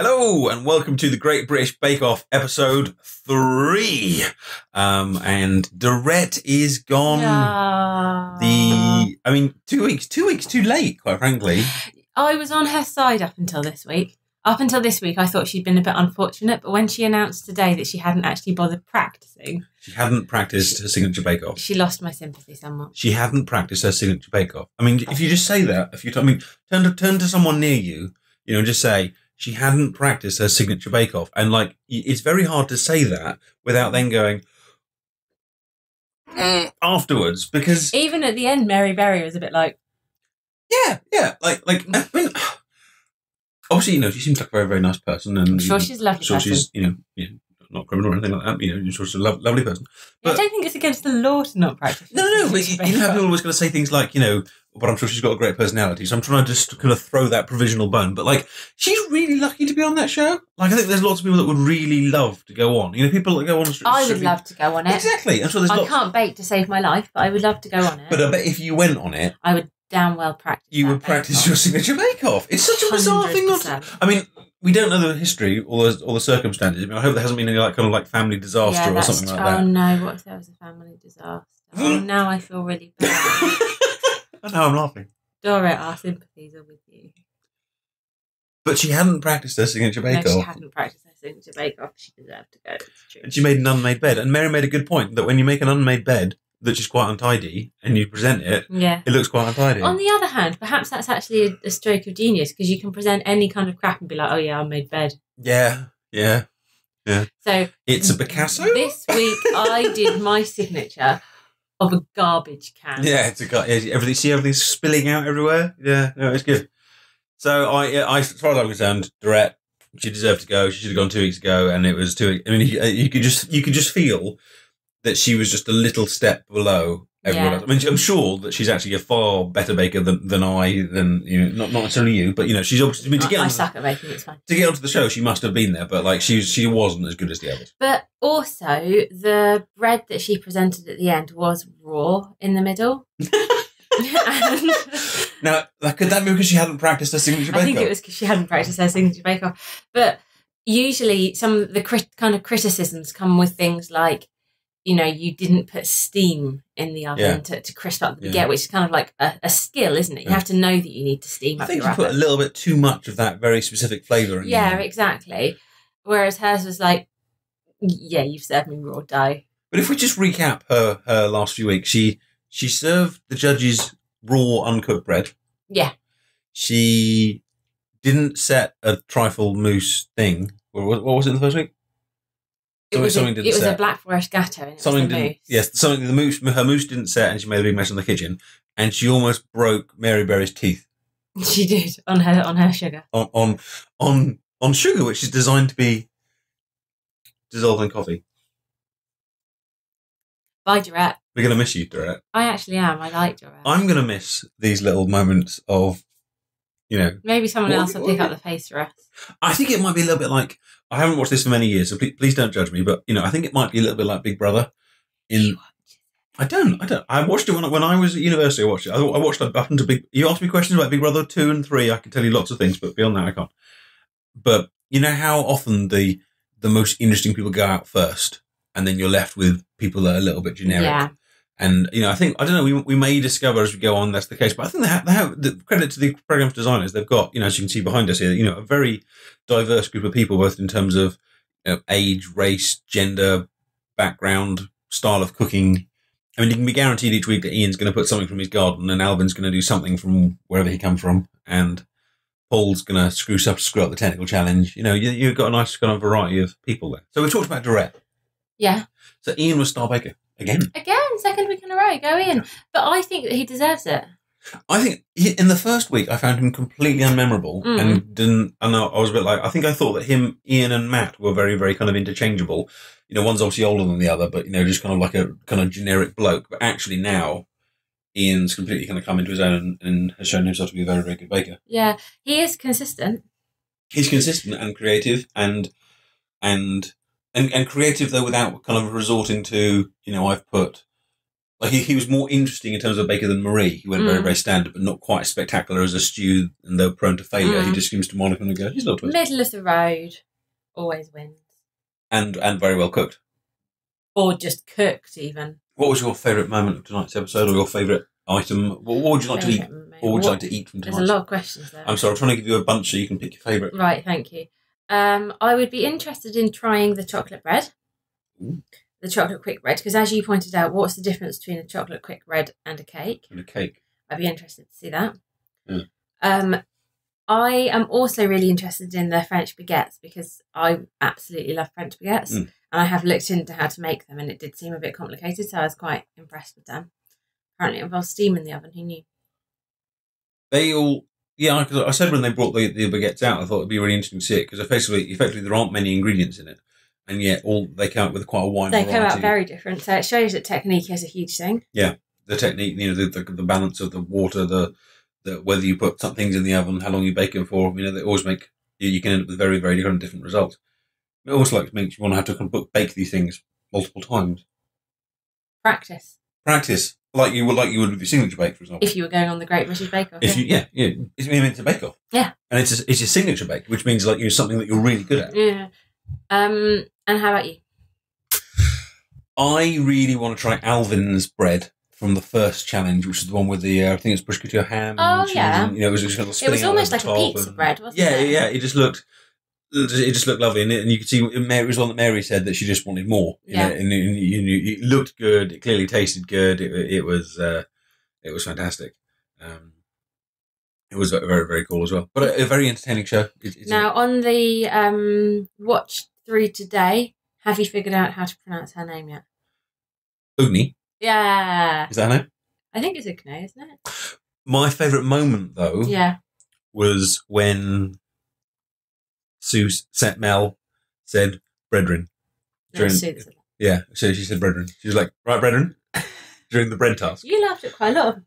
Hello and welcome to the Great British Bake Off episode 3. And Dorette is gone. 2 weeks too late, quite frankly. I was on her side up until this week. Up until this week, I thought she'd been a bit unfortunate, but when she announced today that she hadn't actually bothered practicing... She hadn't practiced her signature Bake Off. She lost my sympathy somewhat. She hadn't practiced her signature Bake Off. I mean, if you just say that, turn to someone near you, and just say... She hadn't practiced her signature bake-off. And, it's very hard to say that without then going afterwards, because... Even at the end, Mary Berry was a bit like... Yeah. Obviously, she seems like a very, very nice person. And I'm sure she's a lovely person. She's, not criminal or anything like that. I'm sure she's a lovely person. But, I don't think it's against the law to not practice. No, but people are always going to say things like, but I'm sure she's got a great personality. So I'm trying to just kind of throw that provisional bone. But, she's really lucky to be on that show. I think there's lots of people that would really love to go on. People that go on... I would love to go on it. Exactly. I'm sure there's I can't bake to save my life, but I would love to go on it. But I bet if you went on it... I would damn well practice. You would practice your signature bake-off. It's such a bizarre thing not to... I mean... We don't know the history or the circumstances. I hope there hasn't been any family disaster or something like that. Oh no, what if there was a family disaster? Oh, now I feel really bad. I know, I'm laughing. Dora, our sympathies are with you. But she hadn't practiced her signature bake-off. No, she hadn't practiced her signature bake-off. She deserved to go, it's true. And she made an unmade bed. And Mary made a good point that when you make an unmade bed that's just quite untidy and you present it, it looks quite untidy. On the other hand, perhaps that's actually a stroke of genius, because you can present any kind of crap and be like, oh yeah, unmade bed. Yeah. So it's a Picasso? This week I did my signature of a garbage can. Yeah, it's everything's spilling out everywhere. Yeah, no, it's good. So I as far as I'm concerned, Dorette, she deserved to go. She should have gone 2 weeks ago, and it was 2 weeks. I mean, you could just feel that she was just a little step below everyone else. I mean, I'm sure that she's actually a far better baker than I, not necessarily you, but she's obviously. I suck at baking. It's fine. To get onto the show, she must have been there, but she wasn't as good as the others. But also, the bread that she presented at the end was raw in the middle. Now, could that be because she hadn't practiced her signature bake-off? I think it was because she hadn't practiced her signature bake-off. But usually, some of the kind of criticisms come with things like, you didn't put steam in the oven to crisp up the baguette, which is kind of like a skill, isn't it? You have to know that you need to steam up your oven. I think you put a little bit too much of that very specific flavour in. Yeah, exactly. Whereas hers was like, yeah, you've served me raw dough. But if we just recap her last few weeks, she served the judges raw, uncooked bread. Yeah. She didn't set a trifle mousse thing. What was it in the first week? It was a Black Forest gatto. And something didn't. Yes, something her mousse didn't set, and she made a big mess in the kitchen, and she almost broke Mary Berry's teeth. She did on her sugar. On sugar, which is designed to be dissolved in coffee. Bye, Dorette. We're gonna miss you, Dorette. I actually am. I like Dorette. I'm gonna miss these little moments of, Maybe someone else will pick up the pace for us. I think it might be a little bit like, I haven't watched this for many years, so please don't judge me, but, I think it might be a little bit like Big Brother. I don't. I watched it when I was at university. I watched it. I watched it up into You asked me questions about Big Brother 2 and 3. I can tell you lots of things, but beyond that, I can't. But you know how often the most interesting people go out first, and then you're left with people that are a little bit generic. Yeah. And, I don't know, we may discover as we go on that's the case, but I think they have the credit to the program's designers. They've got, as you can see behind us here, a very diverse group of people, both in terms of age, race, gender, background, style of cooking. I mean, you can be guaranteed each week that Ian's going to put something from his garden, and Alvin's going to do something from wherever he comes from, and Paul's going to screw up the technical challenge. You've got a nice kind of variety of people there. So we talked about Dorette. Yeah. So Ian was Star Baker. Again, second week in a row, go in. But I think that he deserves it. I think in the first week, I found him completely unmemorable and I was a bit like, I thought that Ian and Matt were very, very kind of interchangeable. One's obviously older than the other, but, just kind of like a kind of generic bloke. But actually now, Ian's completely kind of come into his own and has shown himself to be a very, very good baker. Yeah, he is consistent. He's consistent and creative and creative, though, without kind of resorting to, I've put Like he was more interesting in terms of baker than Marie. He went very, very standard, but not quite as spectacular as a stew, and though prone to failure, he just seems to Monica and go, he's not twisted. Middle of the road, always wins. And very well cooked. Or just cooked, even. What was your favourite moment of tonight's episode, or your favourite item? What would you like to eat? What would you like to eat from tonight? There's a lot of questions there. I'm sorry, I'm trying to give you a bunch so you can pick your favourite. Right, thank you. I would be interested in trying the chocolate bread. Ooh. The chocolate quick bread, because as you pointed out, what's the difference between a chocolate quick bread and a cake? And a cake. I'd be interested to see that. Yeah. I am also really interested in the French baguettes, because I absolutely love French baguettes. And I have looked into how to make them, and it did seem a bit complicated, so I was quite impressed with them. Apparently it involves steam in the oven. Who knew? They all... Yeah, because I said when they brought the baguettes out, I thought it'd be really interesting to see it, because effectively there aren't many ingredients in it. And yet, they come out with quite a wide variety. They come out very different, so it shows that technique is a huge thing. Yeah, the technique, the balance of the water, the whether you put some things in the oven, how long you bake them for. They always make you can end up with very, very different results. It also makes you want to have to kind of bake these things multiple times. Practice, like you would with your signature bake, for example. If you were going on the Great British Bake Off. It's meant to bake off. Yeah, and it's your signature bake, which means something that you're really good at. Yeah. And how about you? I really want to try Alvin's bread from the first challenge, which is the one with the I think it's brush couture ham. Oh, and yeah. And, it was just kind of spinning. It was almost like a pizza bread, wasn't it? Yeah. It just looked lovely, and you could see it was one that Mary said that she just wanted more. Yeah. And it looked good. It clearly tasted good. It was fantastic. It was very, very cool as well, but a very entertaining show. Now, on the watch through today, have you figured out how to pronounce her name yet? Ugni. Yeah. Is that her name? I think it's Ugni, isn't it? My favourite moment, though, was when Mel said "brethren." So she said "brethren." She was like, "Right, brethren," during the bread task. You laughed at quite a lot of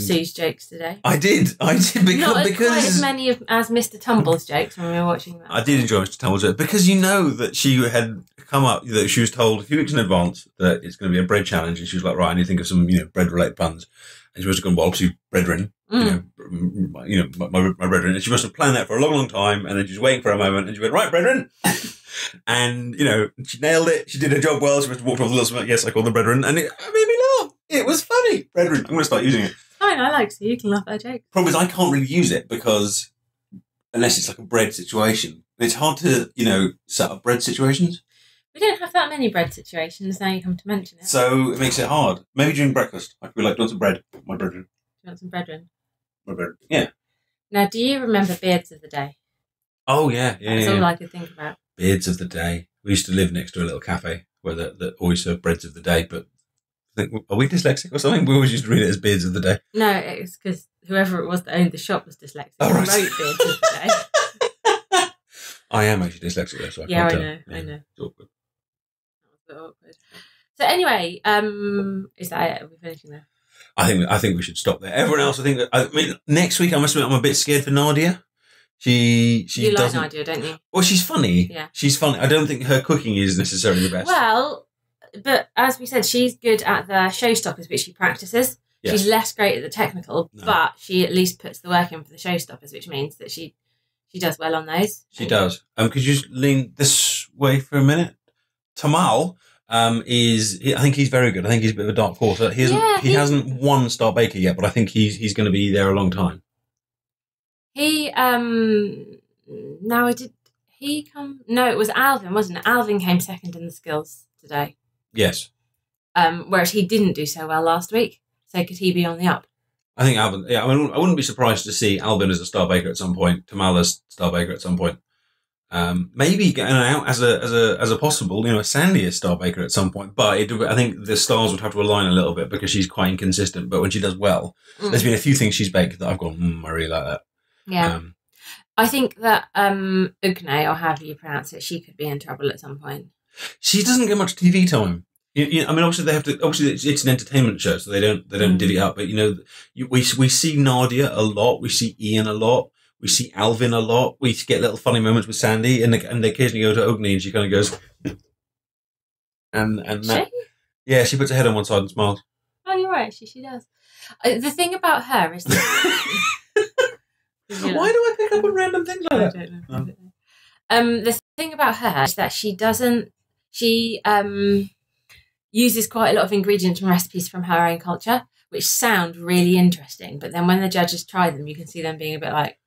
Sue's jokes today. I did because not quite as many as Mr. Tumble's jokes when we were watching that. I did enjoy Mr. Tumble's joke because that she had come up, that she was told a few weeks in advance that it's going to be a bread challenge, and she was like, right, I need to think of some bread related puns, and she must have gone, well, obviously brethren, my brethren, and she must have planned that for a long, long time, and then she was waiting for a moment, and she went, right, brethren. And, she nailed it. She did her job well. She must have walked off a little smart. Yes, I call them brethren. And it made me laugh. It was funny. Brethren. I'm going to start using it. Fine, I like so you can laugh at a joke. Problem is I can't really use it because unless it's like a bread situation. It's hard to, set up bread situations. We don't have that many bread situations now you come to mention it. So it makes it hard. Maybe during breakfast. I could be like, do you want some bread? My brethren. Do you want some brethren? My brethren. Yeah. Now, do you remember Beards of the Day? Oh, yeah. That's all I could think about. Beards of the Day. We used to live next to a little cafe where that always served breads of the day, but are we dyslexic or something? We always used to read it as Beards of the Day. No, it's because whoever it was that owned the shop was dyslexic. Oh, right. Wrote Beards of the Day. I am actually dyslexic though, so I can't tell. I know. It's awkward. That was a bit awkward. So anyway, is that it? Are we finishing there? I think we should stop there. Everyone else, next week I must admit I'm a bit scared for Nadia. You like Nadia, don't you? Well, she's funny. Yeah. She's funny. I don't think her cooking is necessarily the best. Well, but as we said, she's good at the showstoppers, which she practices. Yeah. She's less great at the technical, but she at least puts the work in for the showstoppers, which means that she does well on those. She does. Could you just lean this way for a minute? Tamal I think he's very good. I think he's a bit of a dark horse. He hasn't won Star Baker yet, but I think he's going to be there a long time. It was Alvin, wasn't it? Alvin came second in the skills today. Yes. Whereas he didn't do so well last week. So could he be on the up? I think Alvin, I wouldn't be surprised to see Alvin as a Star Baker at some point, Tamal as Star Baker at some point. Maybe getting out as a possible, Sandy as Star Baker at some point. But I think the stars would have to align a little bit because she's quite inconsistent. But when she does well, there's been a few things she's baked that I've gone, I really like that. Yeah. I think that Ugni, or however you pronounce it, she could be in trouble at some point. She doesn't get much TV time. Obviously they have to. Obviously, it's an entertainment show, so they don't divvy it up. But we see Nadia a lot. We see Ian a lot. We see Alvin a lot. We get little funny moments with Sandy, and they occasionally go to Ugni, and she kind of goes, and that. Yeah, she puts her head on one side and smiles. Oh, you're right. She does. The thing about her is that... Why do I pick up on random things like that? I don't know. The thing about her is that she doesn't... She uses quite a lot of ingredients and recipes from her own culture, which sound really interesting. But then when the judges try them, you can see them being a bit like...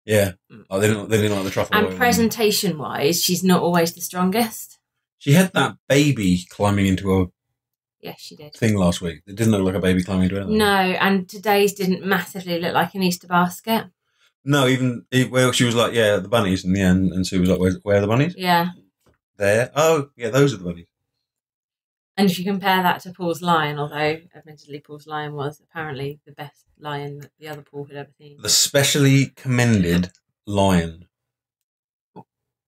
Yeah. Oh, they didn't like the truffle oil. And presentation-wise, she's not always the strongest. She had that baby climbing into a... Yes, she did. Thing last week. It didn't look like a baby climbing into anything. No, and today's didn't massively look like an Easter basket. No, well, she was like, yeah, the bunnies in the end, and Sue was like, where are the bunnies? Yeah. There. Oh, yeah, those are the bunnies. And if you compare that to Paul's lion, although admittedly Paul's lion was apparently the best lion that the other Paul had ever seen. The specially commended lion.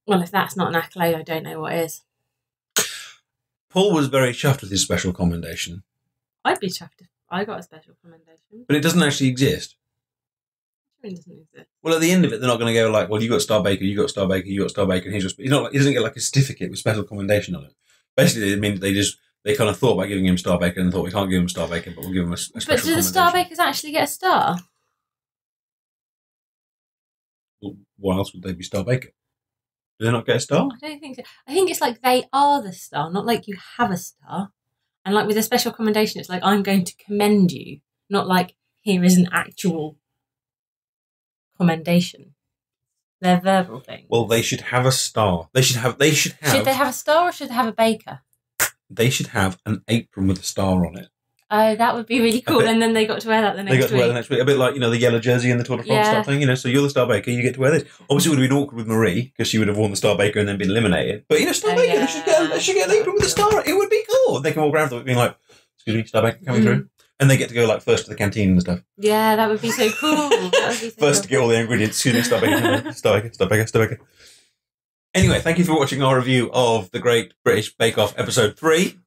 Well, if that's not an accolade, I don't know what is. Paul was very chuffed with his special commendation. I'd be chuffed if I got a special commendation. But it doesn't actually exist. It doesn't exist. Well, at the end of it, they're not going to go like, well, you got Star Baker, you got Star Baker, you got Star Baker, and he doesn't get like a certificate with special commendation on it. Basically, it means they kind of thought about giving him Star Baker and thought we can't give him Star Baker, but we'll give him a special But do the Star Bakers actually get a star? Well, why else would they be Star Baker? Do they not get a star? I don't think so. I think it's like they are the star, not like you have a star. And like with a special commendation, it's like I'm going to commend you, not like here is an actual commendation. They're verbal things. Well, they should have a star. Should they have a star or should they have a baker? They should have an apron with a star on it. Oh, that would be really cool. And then they got to wear that the next week. A bit like, the yellow jersey and the Tour de France type thing, so you're the Star Baker, you get to wear this. Obviously, it would have been awkward with Marie, because she would have worn the Star Baker and then been eliminated. But, Star Baker, they should get an apron with a star. It would be cool. They can walk around with it being like, excuse me, Star Baker coming through. And they get to go, like, first to the canteen and stuff. Yeah, that would be so cool. First to get all the ingredients. Excuse me, Star Baker, Star Baker, Star Baker, Star Baker. Anyway, thank you for watching our review of the Great British Bake Off Episode 3.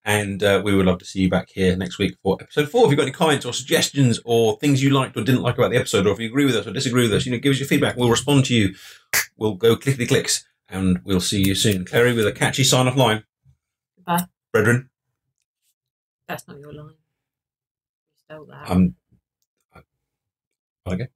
And we would love to see you back here next week for episode 4. If you've got any comments or suggestions or things you liked or didn't like about the episode, or if you agree with us or disagree with us, give us your feedback. We'll respond to you. We'll go clickety-clicks, and we'll see you soon. Clary with a catchy sign-off line. Goodbye. Brethren. That's not your line. You stole that. Okay.